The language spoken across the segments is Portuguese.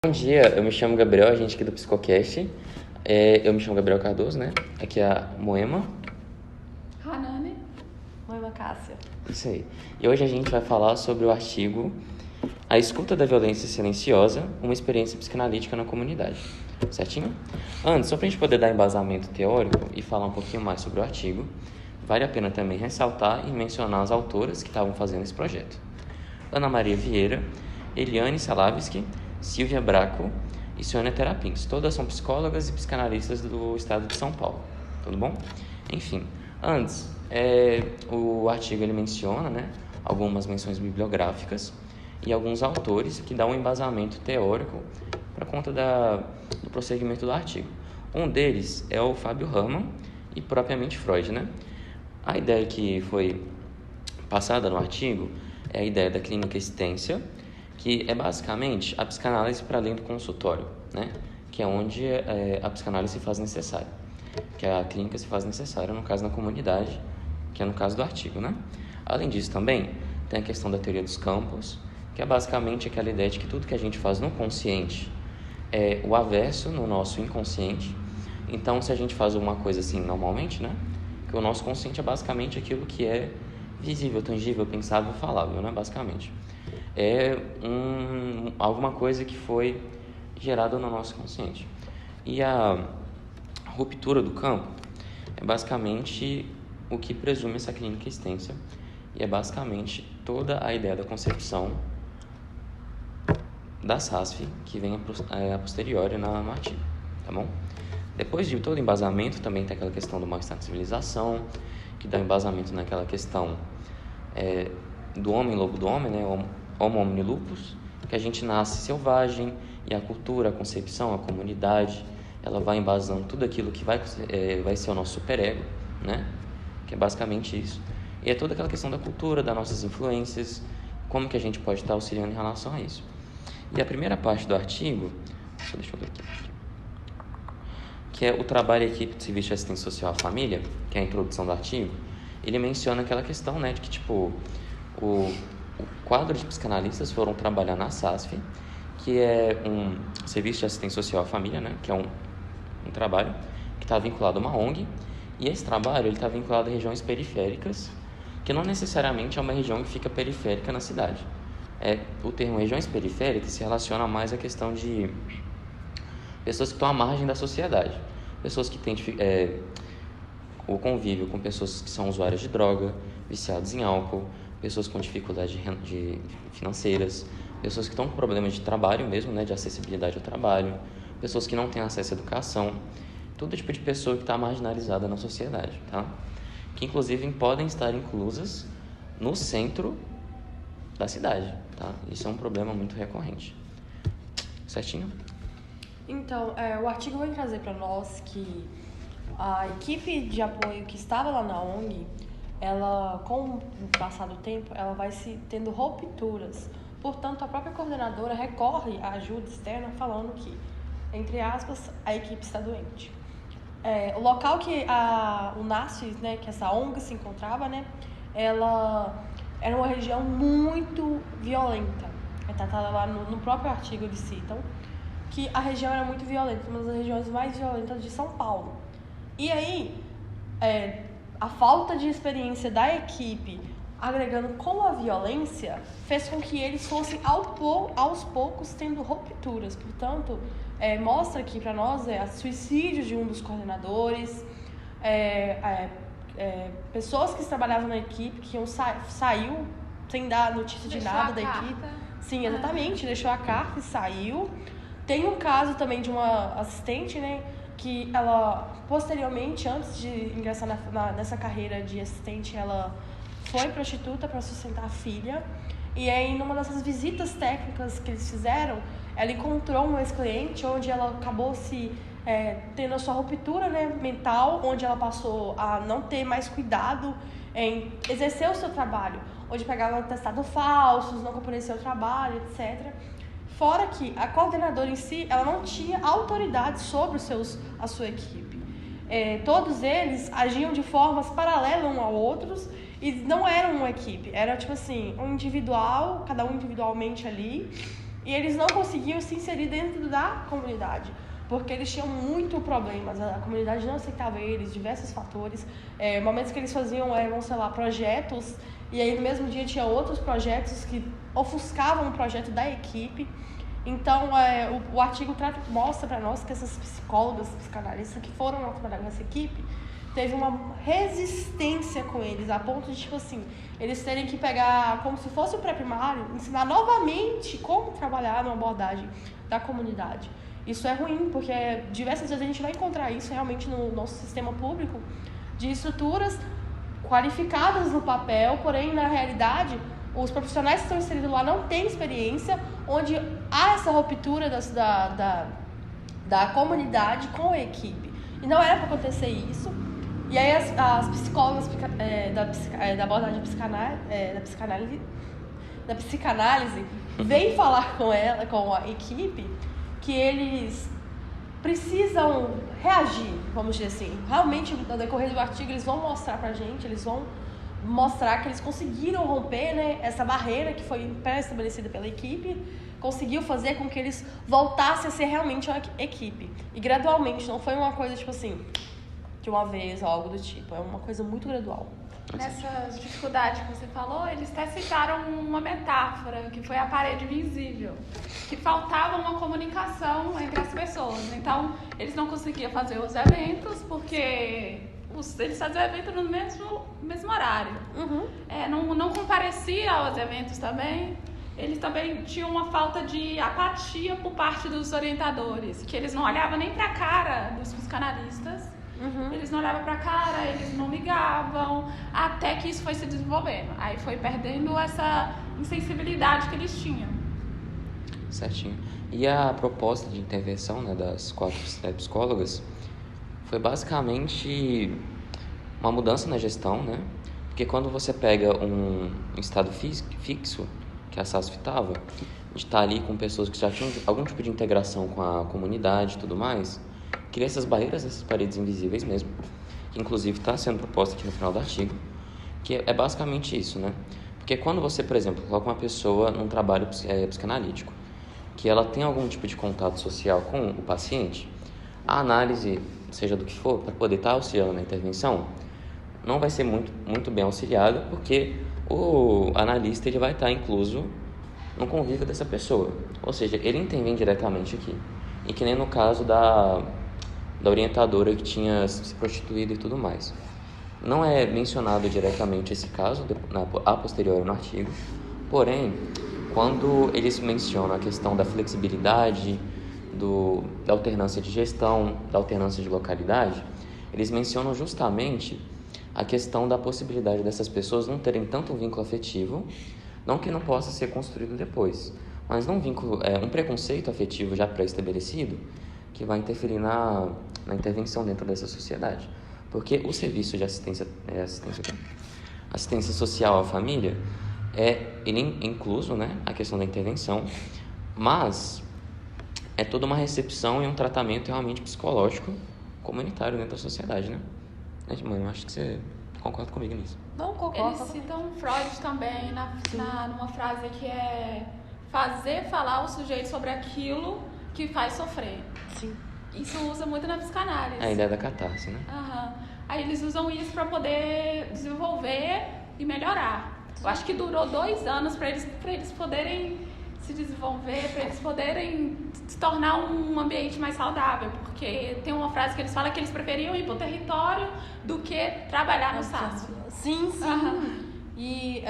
Bom dia, eu me chamo Gabriel, agente aqui do Psicocast. Eu me chamo Gabriel Cardoso, né? Aqui é a Moema. Hanane. Moema Cássia. Isso aí. E hoje a gente vai falar sobre o artigo A Escuta da Violência Silenciosa, uma experiência psicanalítica na comunidade. Certinho? Antes, só para a gente poder dar embasamento teórico e falar um pouquinho mais sobre o artigo, vale a pena também ressaltar e mencionar as autoras que estavam fazendo esse projeto. Ana Maria Vieira, Eliane Salavisky, Silvia Braco e Sônia Terapins. Todas são psicólogas e psicanalistas do estado de São Paulo. Tudo bom? Enfim, antes, o artigo ele menciona, né, algumas menções bibliográficas e alguns autores que dão um embasamento teórico para conta do prosseguimento do artigo. Um deles é o Fábio Herman e propriamente Freud, né? A ideia que foi passada no artigo é a ideia da clínica existência, que é basicamente a psicanálise para além do consultório, né? Que é onde a psicanálise se faz necessária, que a clínica se faz necessária, no caso, na comunidade, que é no caso do artigo, né? Além disso, também tem a questão da teoria dos campos, que é basicamente aquela ideia de que tudo que a gente faz no consciente é o averso no nosso inconsciente. Então, se a gente faz uma coisa assim normalmente, né? Que o nosso consciente é basicamente aquilo que é visível, tangível, pensável, falável, né? Basicamente. É alguma coisa que foi gerada no nosso consciente. E a ruptura do campo é basicamente o que presume essa clínica existência e é basicamente toda a ideia da concepção da SASF que vem a posteriori no artigo, tá bom? Depois de todo o embasamento, também tem aquela questão do mal-estar de civilização, que dá embasamento naquela questão do homem lobo do homem, né? Homo homini lupus, que a gente nasce selvagem e a cultura, a concepção, a comunidade, ela vai embasando tudo aquilo que vai ser o nosso superego, né? Que é basicamente isso. E é toda aquela questão da cultura, das nossas influências, como que a gente pode estar auxiliando em relação a isso. E a primeira parte do artigo, deixa eu ver aqui, que é o trabalho em equipe de serviço de assistência social à família, que é a introdução do artigo, ele menciona aquela questão, né, de que, tipo, o quadro de psicanalistas foram trabalhar na SASF, que é um serviço de assistência social à família, né, que é um trabalho que está vinculado a uma ONG, e esse trabalho ele está vinculado a regiões periféricas, que não necessariamente é uma região que fica periférica na cidade. O termo regiões periféricas se relaciona mais à questão de pessoas que estão à margem da sociedade, pessoas que têm o convívio com pessoas que são usuárias de droga, viciados em álcool, pessoas com dificuldades financeiras, pessoas que estão com problemas de trabalho mesmo, né, de acessibilidade ao trabalho, pessoas que não têm acesso à educação, todo tipo de pessoa que está marginalizada na sociedade, tá? Que inclusive podem estar inclusas no centro da cidade, tá? Isso é um problema muito recorrente. Certinho? Então, o artigo vai trazer para nós que a equipe de apoio que estava lá na ONG, ela, com o passar do tempo, ela vai se tendo rupturas. Portanto, a própria coordenadora recorre à ajuda externa falando que, entre aspas, a equipe está doente. O local que o NASF, né, que essa ONG se encontrava, né, ela era uma região muito violenta. Tá lá no próprio artigo eles citam que a região era muito violenta, uma das regiões mais violentas de São Paulo. E aí, a falta de experiência da equipe agregando com a violência fez com que eles fossem aos poucos tendo rupturas. Portanto, mostra aqui para nós o suicídio de um dos coordenadores, pessoas que trabalhavam na equipe que saiu sem dar notícia de nada da equipe. Sim, exatamente, deixou a carta e saiu. Tem um caso também de uma assistente, né, que ela, posteriormente, antes de ingressar nessa carreira de assistente, ela foi prostituta para sustentar a filha. E aí, numa dessas visitas técnicas que eles fizeram, ela encontrou um ex-cliente onde ela acabou tendo a sua ruptura, né, mental, onde ela passou a não ter mais cuidado em exercer o seu trabalho, onde pegava atestados falsos, não comparecia ao trabalho, etc. Fora que a coordenadora em si, ela não tinha autoridade sobre a sua equipe. Todos eles agiam de formas paralelas um aos outros e não eram uma equipe. Era tipo assim, um individual, cada um individualmente ali, e eles não conseguiam se inserir dentro da comunidade, porque eles tinham muito problemas, a comunidade não aceitava eles, diversos fatores, momentos que eles faziam, sei lá, projetos, e aí no mesmo dia tinha outros projetos que ofuscavam o projeto da equipe. Então, o artigo mostra para nós que essas psicólogas, psicanalistas que foram lá trabalhar nessa equipe, teve uma resistência com eles, a ponto de, tipo assim, eles terem que pegar como se fosse o pré-primário, ensinar novamente como trabalhar numa abordagem da comunidade. Isso é ruim, porque diversas vezes a gente vai encontrar isso realmente no nosso sistema público, de estruturas qualificadas no papel, porém, na realidade, os profissionais que estão inseridos lá não têm experiência, onde há essa ruptura da comunidade com a equipe. E não era para acontecer isso. E aí as psicólogas da abordagem da psicanálise vêm falar com a equipe, que eles precisam reagir, vamos dizer assim. Realmente, no decorrer do artigo, eles vão mostrar pra gente, eles vão mostrar que eles conseguiram romper, né, essa barreira que foi pré-estabelecida pela equipe, conseguiu fazer com que eles voltassem a ser realmente uma equipe. E gradualmente, não foi uma coisa tipo assim, de uma vez ou algo do tipo, é uma coisa muito gradual. Nessas dificuldades que você falou, eles até citaram uma metáfora, que foi a parede invisível, que faltava uma comunicação entre as pessoas. Então, eles não conseguiam fazer os eventos, porque eles faziam eventos no mesmo horário. Não comparecia aos eventos também. Eles também tinham uma falta de apatia por parte dos orientadores, que eles não olhavam nem para a cara dos psicanalistas. Eles não olhavam pra cara, eles não ligavam, até que isso foi se desenvolvendo. Aí foi perdendo essa insensibilidade que eles tinham. Certinho. E a proposta de intervenção, né, das 4 psicólogas foi basicamente uma mudança na gestão, né? Porque quando você pega um estado fixo, que a SASF estava, de estar ali com pessoas que já tinham algum tipo de integração com a comunidade e tudo mais, cria essas barreiras, essas paredes invisíveis mesmo, que inclusive está sendo proposta aqui no final do artigo, que é basicamente isso, né? Porque quando você, por exemplo, coloca uma pessoa num trabalho psicanalítico, que ela tem algum tipo de contato social com o paciente, a análise, seja do que for, para poder estar auxiliando na intervenção, não vai ser muito bem auxiliada, porque o analista ele vai estar incluso no convívio dessa pessoa, ou seja, ele intervém diretamente aqui, e que nem no caso da orientadora que tinha se prostituído e tudo mais. Não é mencionado diretamente esse caso a posteriori no artigo, porém, quando eles mencionam a questão da flexibilidade, da alternância de gestão, da alternância de localidade, eles mencionam justamente a questão da possibilidade dessas pessoas não terem tanto um vínculo afetivo, não que não possa ser construído depois, mas não um preconceito afetivo já pré-estabelecido, que vai interferir na intervenção dentro dessa sociedade. Porque o serviço de assistência social à família, ele é incluso, né, a questão da intervenção, mas é toda uma recepção e um tratamento realmente psicológico comunitário dentro da sociedade, né? Mãe, eu acho que você concorda comigo nisso. Não concordo. Eles citam Freud também numa frase que é fazer falar o sujeito sobre aquilo que faz sofrer. Sim. Isso usa muito na psicanálise. A ideia da catarse, né? Aí eles usam isso para poder desenvolver e melhorar. Eu acho que durou 2 anos para eles poderem se desenvolver, para eles poderem se tornar um ambiente mais saudável. Porque tem uma frase que eles falam que eles preferiam ir para o território do que trabalhar no SASF. Sim. E,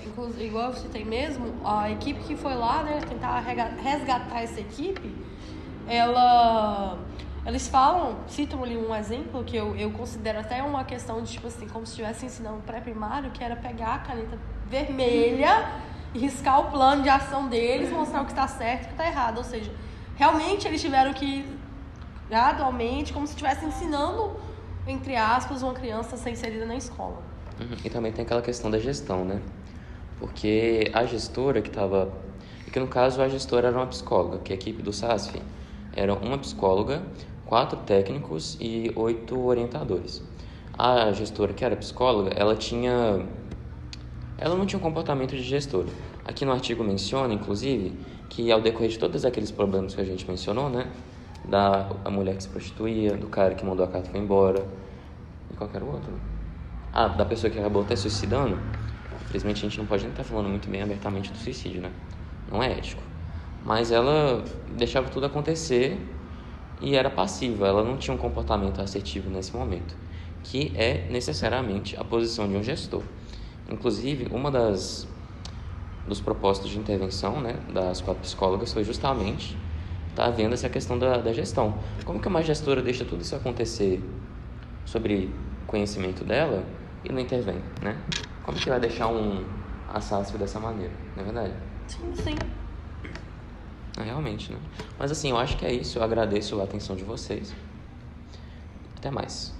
inclusive, igual eu citei mesmo, a equipe que foi lá, né, tentar resgatar essa equipe, eles citam ali um exemplo que eu considero até uma questão de, tipo assim, como se estivesse ensinando pré-primário, que era pegar a caneta vermelha e riscar o plano de ação deles, mostrar o que está certo e o que está errado. Ou seja, realmente eles tiveram que, gradualmente, como se estivesse ensinando, entre aspas, uma criança a ser inserida na escola. E também tem aquela questão da gestão, né? Porque a gestora que no caso a gestora era uma psicóloga, que a equipe do SASF era uma psicóloga, 4 técnicos e 8 orientadores. A gestora, que era psicóloga, ela tinha ela não tinha um comportamento de gestora. Aqui no artigo menciona, inclusive, que ao decorrer de todos aqueles problemas que a gente mencionou, né? Da a mulher que se prostituía, do cara que mandou a carta e foi embora, e qualquer outro. Da pessoa que acabou até suicidando. Infelizmente a gente não pode nem estar falando muito bem abertamente do suicídio, né? Não é ético. Mas ela deixava tudo acontecer e era passiva, ela não tinha um comportamento assertivo nesse momento, que é necessariamente a posição de um gestor. Inclusive, dos propósitos de intervenção, né, das 4 psicólogas foi justamente estar vendo essa questão da gestão. Como que uma gestora deixa tudo isso acontecer sobre o conhecimento dela e não intervém, né? Como que vai deixar um assassino dessa maneira, não é verdade? Sim. Realmente, né? Mas assim, eu acho que é isso. Eu agradeço a atenção de vocês. Até mais.